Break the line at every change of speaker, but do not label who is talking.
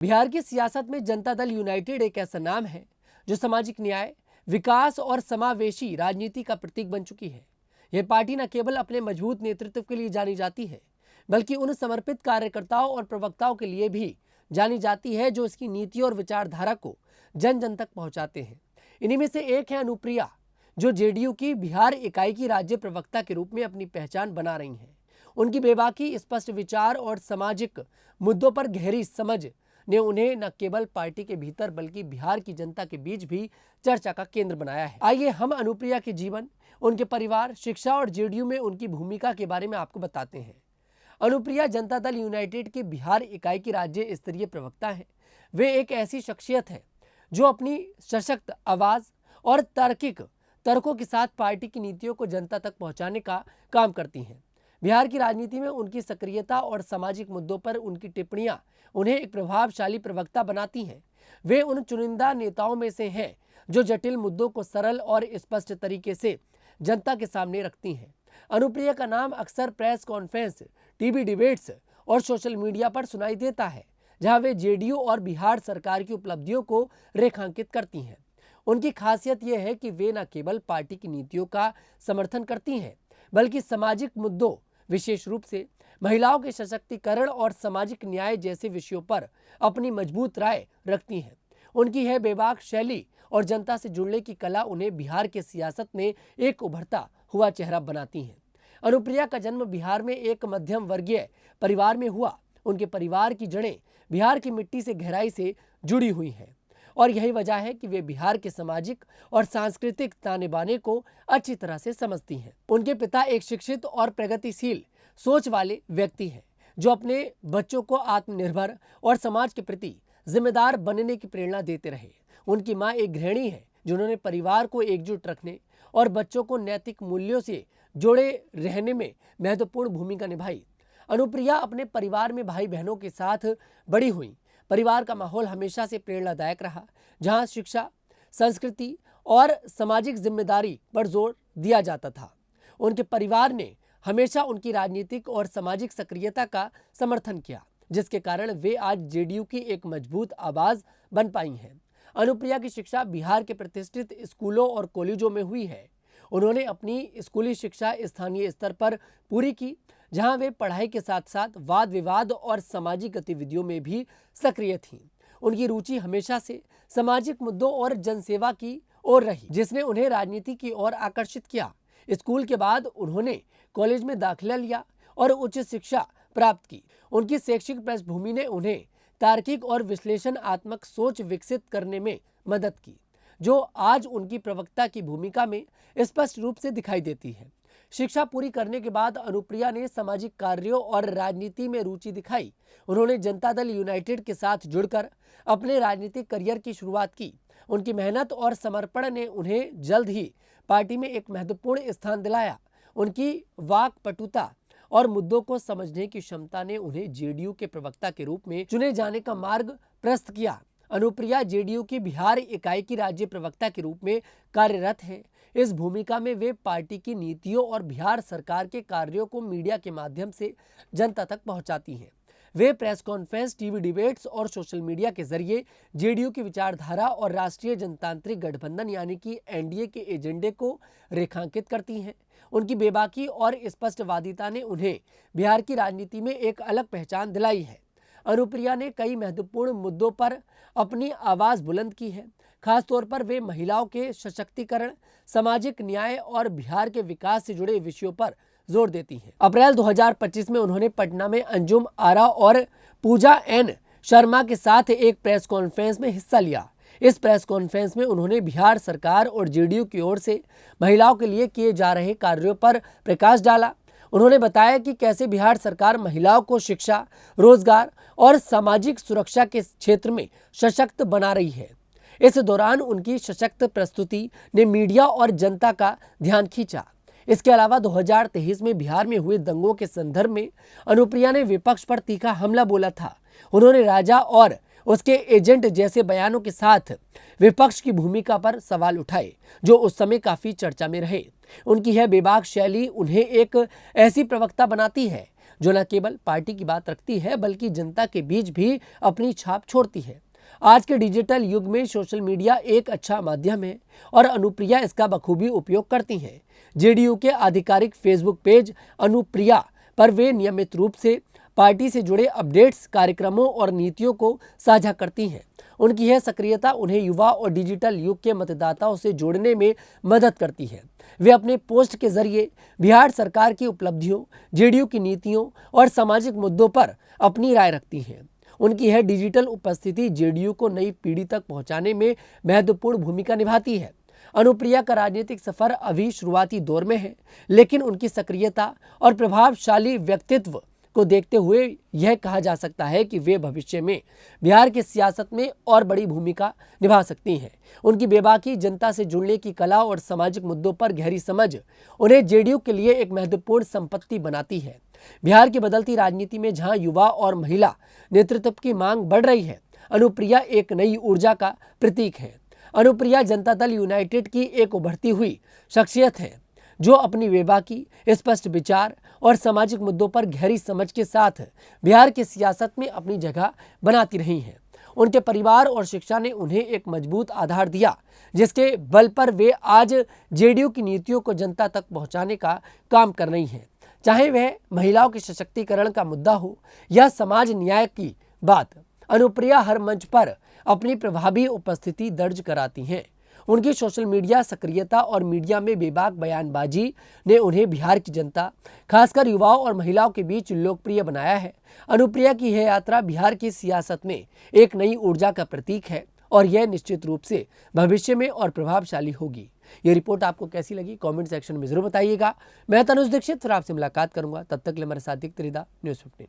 बिहार की सियासत में जनता दल यूनाइटेड एक ऐसा नाम है जो सामाजिक न्याय, विकास और समावेशी राजनीति का प्रतीक बन चुकी है। यह पार्टी न केवल अपने मजबूत नेतृत्व के लिए जानी जाती है, बल्कि उन समर्पित कार्यकर्ताओं और प्रवक्ताओं के लिए भी जानी जाती है जो इसकी नीति और विचारधारा को जन जन तक पहुंचाते हैं। इन्हीं में से एक है अनुप्रिया, जो जेडीयू की बिहार इकाई की राज्य प्रवक्ता के रूप में अपनी पहचान बना रही हैं। उनकी बेबाकी, स्पष्ट विचार और सामाजिक मुद्दों पर गहरी समझ ने उन्हें न केवल पार्टी के भीतर बल्कि बिहार की जनता के बीच भी चर्चा का केंद्र बनाया है। आइए हम अनुप्रिया के जीवन, उनके परिवार, शिक्षा और जेडीयू में उनकी भूमिका के बारे में आपको बताते हैं। अनुप्रिया जनता दल यूनाइटेड की बिहार इकाई की राज्य स्तरीय प्रवक्ता है। वे एक ऐसी शख्सियत है जो अपनी सशक्त आवाज और तार्किक तर्कों के साथ पार्टी की नीतियों को जनता तक पहुंचाने का काम करती हैं। बिहार की राजनीति में उनकी सक्रियता और सामाजिक मुद्दों पर उनकी टिप्पणियां उन्हें एक प्रभावशाली प्रवक्ता बनाती हैं। वे उन चुनिंदा नेताओं में से हैं जो जटिल मुद्दों को सरल और स्पष्ट तरीके से जनता के सामने रखती हैं। अनुप्रिया का नाम अक्सर प्रेस कॉन्फ्रेंस, टीवी डिबेट्स और सोशल मीडिया पर सुनाई देता है, जहां वे जेडीयू और बिहार सरकार की उपलब्धियों को रेखांकित करती हैं। उनकी खासियत यह है कि वे न केवल पार्टी की नीतियों का समर्थन करती हैं, बल्कि सामाजिक मुद्दों, विशेष रूप से महिलाओं के सशक्तिकरण और सामाजिक न्याय जैसे विषयों पर अपनी मजबूत राय रखती हैं। उनकी यह बेबाक शैली और जनता से जुड़ने की कला उन्हें बिहार के सियासत में एक उभरता हुआ चेहरा बनाती हैं। अनुप्रिया का जन्म बिहार में एक मध्यम वर्गीय परिवार में हुआ। उनके परिवार की जड़ें बिहार की मिट्टी से गहराई से जुड़ी हुई हैं और यही वजह है कि वे बिहार के सामाजिक और सांस्कृतिक ताने बाने को अच्छी तरह से समझती हैं। उनके पिता एक शिक्षित और प्रगतिशील सोच वाले व्यक्ति हैं जो अपने बच्चों को आत्मनिर्भर और समाज के प्रति जिम्मेदार बनने की प्रेरणा देते रहे। उनकी मां एक गृहिणी है जिन्होंने परिवार को एकजुट रखने और बच्चों को नैतिक मूल्यों से जोड़े रहने में महत्वपूर्ण भूमिका निभाई। अनुप्रिया अपने परिवार में भाई बहनों के साथ बड़ी हुई। परिवार का माहौल हमेशा से प्रेरणादायक रहा, जहां शिक्षा, संस्कृति और सामाजिक जिम्मेदारी पर जोर दिया जाता था। उनके परिवार ने हमेशा उनकी राजनीतिक और सामाजिक सक्रियता का समर्थन किया, जिसके कारण वे आज जेडीयू की एक मजबूत आवाज बन पाई हैं। अनुप्रिया की शिक्षा बिहार के प्रतिष्ठित स्कूलों और कॉलेजों में हुई है। उन्होंने अपनी स्कूली शिक्षा स्थानीय स्तर पर पूरी की, जहां वे पढ़ाई के साथ साथ वाद विवाद और सामाजिक गतिविधियों में भी सक्रिय थीं। उनकी रुचि हमेशा से सामाजिक मुद्दों और जनसेवा की ओर रही, जिसने उन्हें राजनीति की ओर आकर्षित किया। स्कूल के बाद उन्होंने कॉलेज में दाखिला लिया और उच्च शिक्षा प्राप्त की। उनकी शैक्षिक पृष्ठभूमि ने उन्हें तार्किक और विश्लेषणात्मक सोच विकसित करने में मदद की, जो आज उनकी प्रवक्ता की भूमिका में स्पष्ट रूप से दिखाई देती है। शिक्षा पूरी करने के बाद अनुप्रिया ने सामाजिक कार्यों और राजनीति में रुचि दिखाई। उन्होंने जनता दल यूनाइटेड के साथ जुड़कर अपने राजनीतिक करियर की शुरुआत की। उनकी मेहनत और समर्पण ने उन्हें जल्द ही पार्टी में एक महत्वपूर्ण स्थान दिलाया। उनकी वाक पटुता और मुद्दों को समझने की क्षमता ने उन्हें जेडीयू के प्रवक्ता के रूप में चुने जाने का मार्ग प्रशस्त किया। अनुप्रिया जेडीयू की बिहार इकाई की राज्य प्रवक्ता के रूप में कार्यरत हैं। इस भूमिका में वे पार्टी की नीतियों और बिहार सरकार के कार्यों को मीडिया के माध्यम से जनता तक पहुंचाती हैं। वे प्रेस कॉन्फ्रेंस, टीवी डिबेट्स और सोशल मीडिया के जरिए जेडीयू की विचारधारा और राष्ट्रीय जनतांत्रिक गठबंधन यानी कि एनडीए के एजेंडे को रेखांकित करती हैं। उनकी बेबाकी और स्पष्टवादिता ने उन्हें बिहार की राजनीति में एक अलग पहचान दिलाई है। अनुप्रिया ने कई महत्वपूर्ण मुद्दों पर अपनी आवाज बुलंद की है। खासतौर पर वे महिलाओं के सशक्तिकरण, सामाजिक न्याय और बिहार के विकास से जुड़े विषयों पर जोर देती हैं। अप्रैल 2025 में उन्होंने पटना में अंजुम आरा और पूजा एन शर्मा के साथ एक प्रेस कॉन्फ्रेंस में हिस्सा लिया। इस प्रेस कॉन्फ्रेंस में उन्होंने बिहार सरकार और जेडीयू की ओर से महिलाओं के लिए किए जा रहे कार्यों पर प्रकाश डाला। उन्होंने बताया कि कैसे बिहार सरकार महिलाओं को शिक्षा, रोजगार और सामाजिक सुरक्षा के क्षेत्र में सशक्त बना रही है। इस दौरान उनकी सशक्त प्रस्तुति ने मीडिया और जनता का ध्यान खींचा। इसके अलावा 2023 में बिहार में हुए दंगों के संदर्भ में अनुप्रिया ने विपक्ष पर तीखा हमला बोला था। उन्होंने राजा और उसके एजेंट जैसे बयानों के साथ विपक्ष की भूमिका पर सवाल उठाए, जो उस समय काफी चर्चा में रहे। उनकी यह बेबाक शैली उन्हें एक ऐसी प्रवक्ता बनाती है जो न केवल पार्टी की बात रखती है बल्कि जनता के बीच भी अपनी छाप छोड़ती है। आज के डिजिटल युग में सोशल मीडिया एक अच्छा माध्यम है और अनुप्रिया इसका बखूबी उपयोग करती हैं। जेडीयू के आधिकारिक फेसबुक पेज अनुप्रिया पर वे नियमित रूप से पार्टी से जुड़े अपडेट्स, कार्यक्रमों और नीतियों को साझा करती हैं। उनकी यह सक्रियता उन्हें युवा और डिजिटल युग के मतदाताओं से जोड़ने में मदद करती है। वे अपने पोस्ट के जरिए बिहार सरकार की उपलब्धियों, जेडीयू की नीतियों और सामाजिक मुद्दों पर अपनी राय रखती हैं। उनकी यह डिजिटल उपस्थिति जेडीयू को नई पीढ़ी तक पहुंचाने में महत्वपूर्ण भूमिका निभाती है। अनुप्रिया का राजनीतिक सफर अभी शुरुआती दौर में है, लेकिन उनकी सक्रियता और प्रभावशाली व्यक्तित्व को देखते हुए यह कहा जा सकता है कि वे भविष्य में बिहार की सियासत में और बड़ी भूमिका निभा सकती हैं। उनकी बेबाकी, जनता से जुड़ने की कला और सामाजिक मुद्दों पर गहरी समझ उन्हें जेडीयू के लिए एक महत्वपूर्ण संपत्ति बनाती है। बिहार की बदलती राजनीति में जहां युवा और महिला नेतृत्व की मांग बढ़ रही है, अनुप्रिया एक नई ऊर्जा का प्रतीक है। अनुप्रिया जनता दल यूनाइटेड की एक उभरती हुई शख्सियत है, जो अपनी बेबाकी, स्पष्ट विचार और सामाजिक मुद्दों पर गहरी समझ के साथ बिहार की सियासत में अपनी जगह बनाती रही हैं। उनके परिवार और शिक्षा ने उन्हें एक मजबूत आधार दिया, जिसके बल पर वे आज जेडीयू की नीतियों को जनता तक पहुंचाने का काम कर रही हैं। चाहे वह महिलाओं के सशक्तिकरण का मुद्दा हो या समाज न्याय की बात, अनुप्रिया हर मंच पर अपनी प्रभावी उपस्थिति दर्ज कराती हैं। उनकी सोशल मीडिया सक्रियता और मीडिया में बेबाक बयानबाजी ने उन्हें बिहार की जनता, खासकर युवाओं और महिलाओं के बीच लोकप्रिय बनाया है। अनुप्रिया की यह यात्रा बिहार की सियासत में एक नई ऊर्जा का प्रतीक है और यह निश्चित रूप से भविष्य में और प्रभावशाली होगी। ये रिपोर्ट आपको कैसी लगी, कमेंट सेक्शन में जरूर बताइएगा। मैं तनुज दीक्षित फिर आपसे मुलाकात करूंगा। तब तक के लिए हमारे साथ देखते रहिए न्यूज़ 15।